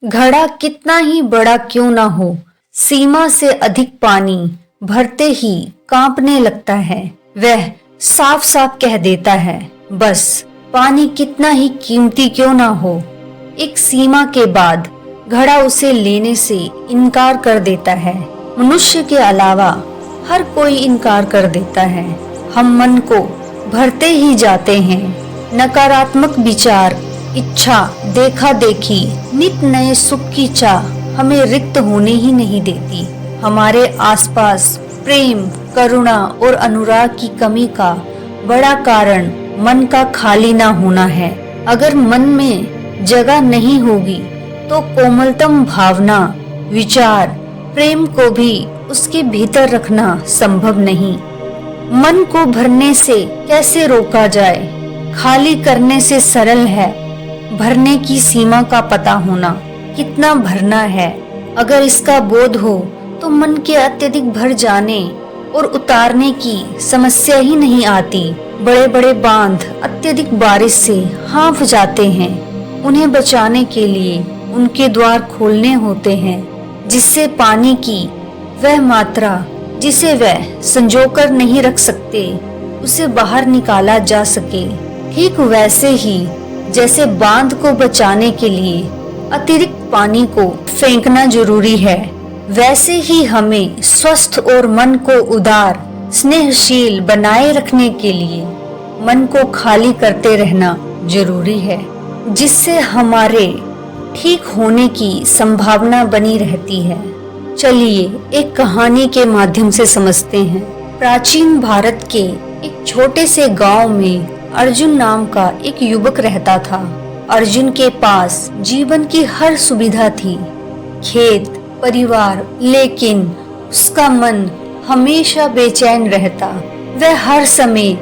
घड़ा कितना ही बड़ा क्यों ना हो, सीमा से अधिक पानी भरते ही कांपने लगता है। वह साफ साफ कह देता है, बस पानी कितना ही कीमती क्यों ना हो, एक सीमा के बाद घड़ा उसे लेने से इनकार कर देता है। मनुष्य के अलावा हर कोई इनकार कर देता है। हम मन को भरते ही जाते हैं। नकारात्मक विचार, इच्छा, देखा देखी, नित नए सुख की चाह हमें रिक्त होने ही नहीं देती। हमारे आसपास प्रेम, करुणा और अनुराग की कमी का बड़ा कारण मन का खाली ना होना है। अगर मन में जगह नहीं होगी तो कोमलतम भावना, विचार, प्रेम को भी उसके भीतर रखना संभव नहीं। मन को भरने से कैसे रोका जाए? खाली करने से सरल है। भरने की सीमा का पता होना, कितना भरना है। अगर इसका बोध हो तो मन के अत्यधिक भर जाने और उतारने की समस्या ही नहीं आती। बड़े बड़े बांध अत्यधिक बारिश से हाँफ जाते हैं। उन्हें बचाने के लिए उनके द्वार खोलने होते हैं, जिससे पानी की वह मात्रा जिसे वह संजोकर नहीं रख सकते, उसे बाहर निकाला जा सके। ठीक वैसे ही जैसे बांध को बचाने के लिए अतिरिक्त पानी को फेंकना जरूरी है, वैसे ही हमें स्वस्थ और मन को उदार, स्नेहशील बनाए रखने के लिए मन को खाली करते रहना जरूरी है, जिससे हमारे ठीक होने की संभावना बनी रहती है। चलिए एक कहानी के माध्यम से समझते हैं। प्राचीन भारत के एक छोटे से गांव में अर्जुन नाम का एक युवक रहता था। अर्जुन के पास जीवन की हर सुविधा थी, खेत, परिवार, लेकिन उसका मन हमेशा बेचैन रहता। वह हर समय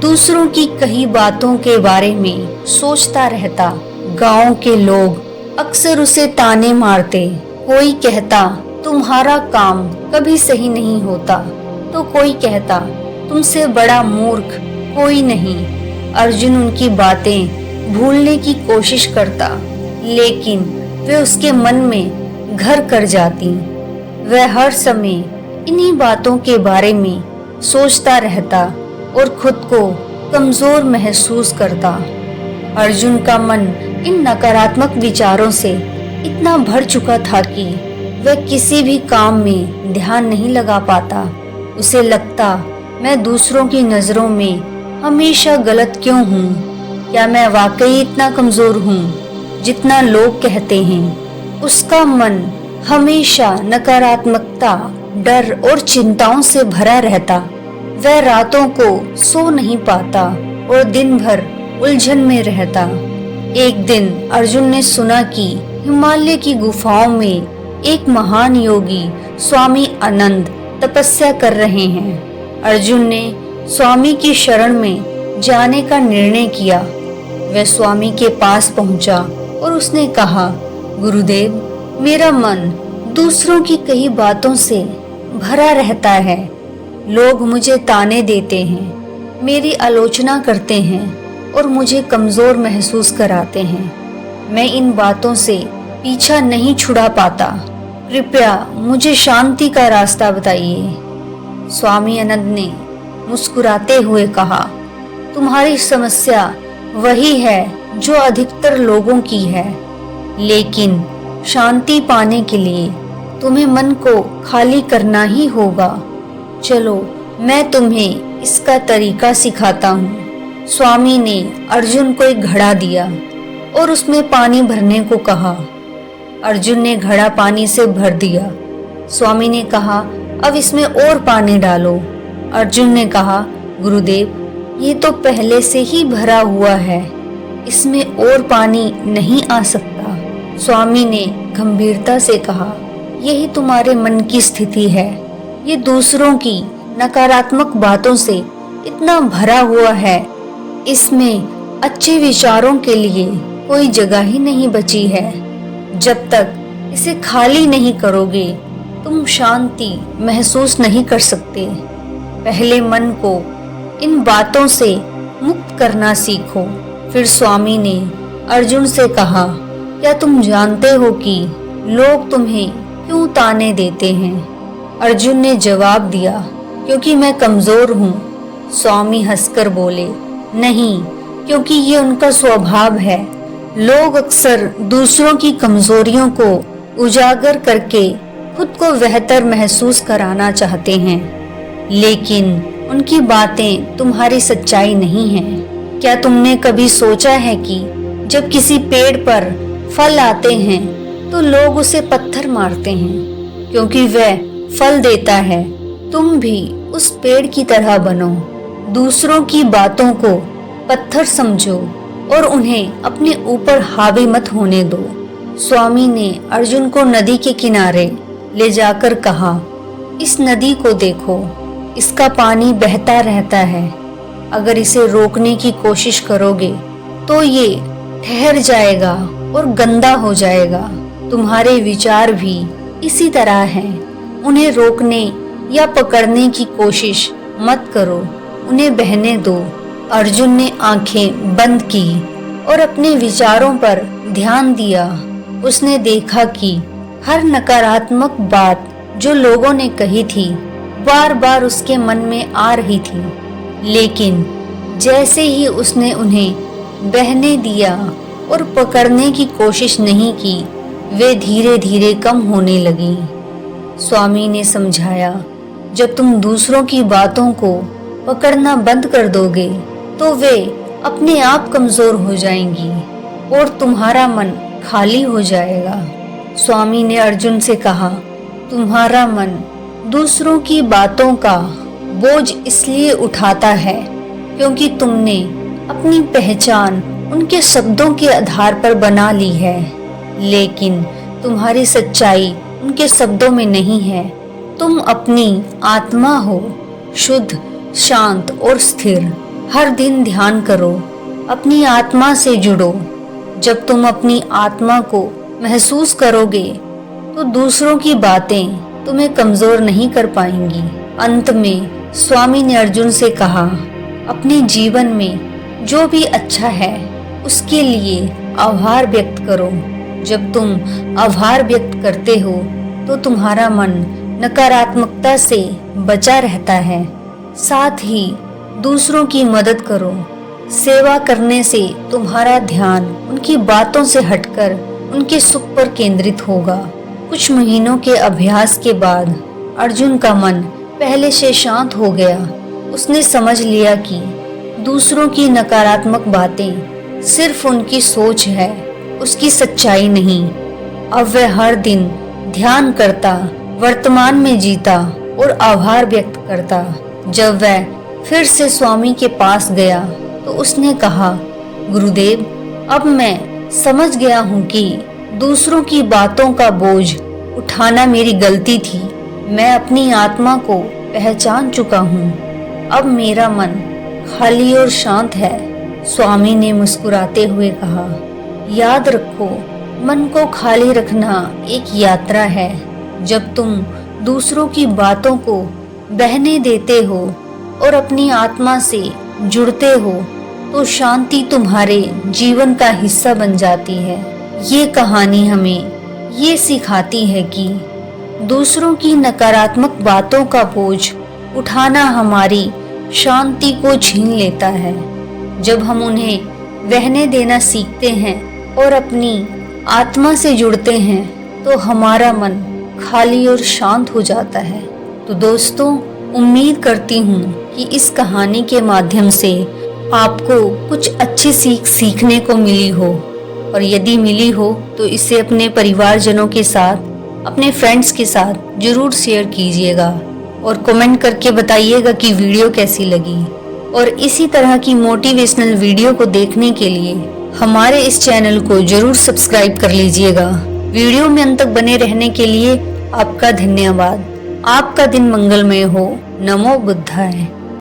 दूसरों की कही बातों के बारे में सोचता रहता। गांव के लोग अक्सर उसे ताने मारते। कोई कहता तुम्हारा काम कभी सही नहीं होता, तो कोई कहता तुमसे बड़ा मूर्ख कोई नहीं। अर्जुन उनकी बातें भूलने की कोशिश करता, लेकिन वे उसके मन में घर कर जाती। वह हर समय इन्हीं बातों के बारे में सोचता रहता और खुद को कमजोर महसूस करता। अर्जुन का मन इन नकारात्मक विचारों से इतना भर चुका था कि वह किसी भी काम में ध्यान नहीं लगा पाता। उसे लगता, मैं दूसरों की नजरों में हमेशा गलत क्यों हूँ? क्या मैं वाकई इतना कमजोर हूँ जितना लोग कहते हैं? उसका मन हमेशा नकारात्मकता, डर और चिंताओं से भरा रहता। वह रातों को सो नहीं पाता और दिन भर उलझन में रहता। एक दिन अर्जुन ने सुना कि हिमालय की गुफाओं में एक महान योगी स्वामी आनंद तपस्या कर रहे हैं। अर्जुन ने स्वामी की शरण में जाने का निर्णय किया। वह स्वामी के पास पहुंचा और उसने कहा, गुरुदेव, मेरा मन दूसरों की कई बातों से भरा रहता है। लोग मुझे ताने देते हैं, मेरी आलोचना करते हैं और मुझे कमजोर महसूस कराते हैं। मैं इन बातों से पीछा नहीं छुड़ा पाता। कृपया मुझे शांति का रास्ता बताइए। स्वामी आनंद ने मुस्कुराते हुए कहा, तुम्हारी समस्या वही है जो अधिकतर लोगों की है, लेकिन शांति पाने के लिए तुम्हें मन को खाली करना ही होगा। चलो मैं तुम्हें इसका तरीका सिखाता हूँ। स्वामी ने अर्जुन को एक घड़ा दिया और उसमें पानी भरने को कहा। अर्जुन ने घड़ा पानी से भर दिया। स्वामी ने कहा, अब इसमें और पानी डालो। अर्जुन ने कहा, गुरुदेव, ये तो पहले से ही भरा हुआ है, इसमें और पानी नहीं आ सकता। स्वामी ने गंभीरता से कहा, यही तुम्हारे मन की स्थिति है। ये दूसरों की नकारात्मक बातों से इतना भरा हुआ है, इसमें अच्छे विचारों के लिए कोई जगह ही नहीं बची है। जब तक इसे खाली नहीं करोगे, तुम शांति महसूस नहीं कर सकते। पहले मन को इन बातों से मुक्त करना सीखो। फिर स्वामी ने अर्जुन से कहा क्या तुम जानते हो कि लोग तुम्हें क्यों ताने देते हैं? अर्जुन ने जवाब दिया, क्योंकि मैं कमजोर हूँ। स्वामी हंसकर बोले, नहीं, क्योंकि ये उनका स्वभाव है। लोग अक्सर दूसरों की कमजोरियों को उजागर करके खुद को बेहतर महसूस कराना चाहते हैं, लेकिन उनकी बातें तुम्हारी सच्चाई नहीं है। क्या तुमने कभी सोचा है कि जब किसी पेड़ पर फल आते हैं तो लोग उसे पत्थर मारते हैं क्योंकि वह फल देता है? तुम भी उस पेड़ की तरह बनो, दूसरों की बातों को पत्थर समझो और उन्हें अपने ऊपर हावी मत होने दो। स्वामी ने अर्जुन को नदी के किनारे ले जाकर कहा, इस नदी को देखो, इसका पानी बहता रहता है। अगर इसे रोकने की कोशिश करोगे तो ये ठहर जाएगा और गंदा हो जाएगा। तुम्हारे विचार भी इसी तरह हैं। उन्हें रोकने या पकड़ने की कोशिश मत करो, उन्हें बहने दो। अर्जुन ने आंखें बंद की और अपने विचारों पर ध्यान दिया। उसने देखा कि हर नकारात्मक बात जो लोगों ने कही थी बार बार उसके मन में आ रही थी, लेकिन जैसे ही उसने उन्हें बहने दिया और पकड़ने की कोशिश नहीं की, वे धीरे धीरे कम होने लगी। स्वामी ने समझाया, जब तुम दूसरों की बातों को पकड़ना बंद कर दोगे तो वे अपने आप कमजोर हो जाएंगी और तुम्हारा मन खाली हो जाएगा। स्वामी ने अर्जुन से कहा, तुम्हारा मन दूसरों की बातों का बोझ इसलिए उठाता है क्योंकि तुमने अपनी पहचान उनके शब्दों के आधार पर बना ली है, लेकिन तुम्हारी सच्चाई उनके शब्दों में नहीं है। तुम अपनी आत्मा हो, शुद्ध, शांत और स्थिर। हर दिन ध्यान करो, अपनी आत्मा से जुड़ो। जब तुम अपनी आत्मा को महसूस करोगे तो दूसरों की बातें तुम्हें कमजोर नहीं कर पाएंगी। अंत में स्वामी ने अर्जुन से कहा, अपने जीवन में जो भी अच्छा है उसके लिए आभार व्यक्त करो। जब तुम आभार व्यक्त करते हो तो तुम्हारा मन नकारात्मकता से बचा रहता है। साथ ही दूसरों की मदद करो। सेवा करने से तुम्हारा ध्यान उनकी बातों से हटकर उनके सुख पर केंद्रित होगा। कुछ महीनों के अभ्यास के बाद अर्जुन का मन पहले से शांत हो गया। उसने समझ लिया कि दूसरों की नकारात्मक बातें सिर्फ उनकी सोच है, उसकी सच्चाई नहीं। अब वह हर दिन ध्यान करता, वर्तमान में जीता और आभार व्यक्त करता। जब वह फिर से स्वामी के पास गया तो उसने कहा, गुरुदेव, अब मैं समझ गया हूँ कि दूसरों की बातों का बोझ उठाना मेरी गलती थी। मैं अपनी आत्मा को पहचान चुका हूँ। अब मेरा मन खाली और शांत है। स्वामी ने मुस्कुराते हुए कहा, याद रखो, मन को खाली रखना एक यात्रा है। जब तुम दूसरों की बातों को बहने देते हो और अपनी आत्मा से जुड़ते हो तो शांति तुम्हारे जीवन का हिस्सा बन जाती है। ये कहानी हमें ये सिखाती है कि दूसरों की नकारात्मक बातों का बोझ उठाना हमारी शांति को छीन लेता है। जब हम उन्हें बहने देना सीखते हैं और अपनी आत्मा से जुड़ते हैं तो हमारा मन खाली और शांत हो जाता है। तो दोस्तों, उम्मीद करती हूँ कि इस कहानी के माध्यम से आपको कुछ अच्छी सीख सीखने को मिली हो, और यदि मिली हो तो इसे अपने परिवारजनों के साथ, अपने फ्रेंड्स के साथ जरूर शेयर कीजिएगा और कमेंट करके बताइएगा कि वीडियो कैसी लगी। और इसी तरह की मोटिवेशनल वीडियो को देखने के लिए हमारे इस चैनल को जरूर सब्सक्राइब कर लीजिएगा। वीडियो में अंत तक बने रहने के लिए आपका धन्यवाद। आपका दिन मंगलमय हो। नमो बुद्धाय।